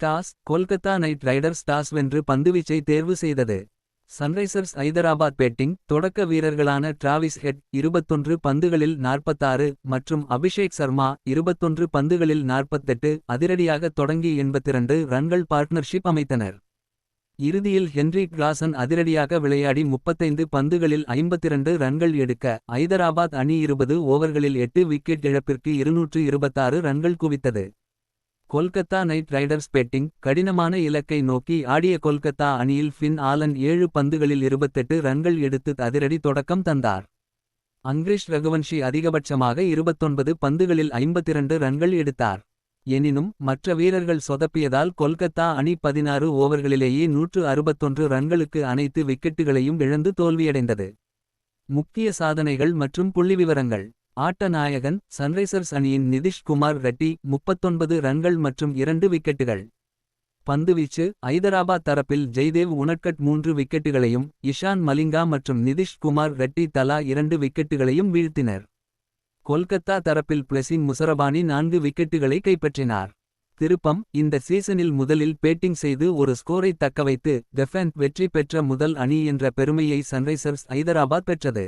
Toss Kolkata Knight Riders toss வென்று பந்துவீச்சை தேர்வு செய்தது. Sunrisers Hyderabad batting. தொடக்க வீரர்களான டிராவிஸ் ஹெட் 21 பந்துகளில் 46 மற்றும் அபிஷேக் சர்மா 21 பந்துகளில் 48 அதிரடியாக தொடங்கி 82 ரன்கள் பார்ட்னர்ஷிப் அமைத்தனர். இறுதியில் ஹென்ரிக் கிளாசன் அதிரடியாக விளையாடி 35 பந்துகளில் 52 ரன்கள் எடுக்க ஐதராபாத் அணி 20 ஓவர்களில் 8 விக்கெட் இழப்பிற்கு 226 ரன்கள் குவித்தது. Kolkata Knight Riders batting. கடினமான இலக்கை நோக்கி ஆடிய கொல்கத்தா அணியில் ஃபின் ஆலன் 7 பந்துகளில் 28 ரன்கள் எடுத்து அதிரடி தொடக்கம் தந்தார். அங்கிரிஷ் ரகுவன்ஷி அதிகபட்சமாக 29 பந்துகளில் 52 ரன்கள் எடுத்தார். எனினும் மற்ற வீரர்கள் சொதப்பியதால் கொல்கத்தா அணி 16 ஓவர்களிலேயே 161 ரன்களுக்கு அனைத்து விக்கெட்டுகளையும் இழந்து தோல்வியடைந்தது. முக்கிய சாதனைகள் மற்றும் புள்ளிவிவரங்கள். ஆட்ட நாயகன் சன்ரைசர்ஸ் அணியின் நிதிஷ் குமார் ரெட்டி 39 ரன்கள் மற்றும் 2 விக்கெட்டுகள். பந்துவீச்சு ஐதராபாத் தரப்பில் ஜெய்தேவ் உனட்கட் 3 விக்கெட்டுகளையும் இஷான் மலிங்கா மற்றும் நிதிஷ் குமார் ரெட்டி தலா 2 விக்கெட்டுகளையும் வீழ்த்தினர். கொல்கத்தா தரப்பில் பிளெசிங் முசரபானி 4 விக்கெட்டுகளை கைப்பற்றினார். திருப்பம் இந்த சீசனில் முதலில் பேட்டிங் செய்து ஒரு ஸ்கோரை தக்கவைத்து டெஃபென்ட் வெற்றி பெற்ற முதல் அணி என்ற பெருமையை சன்ரைசர்ஸ் ஐதராபாத் பெற்றது.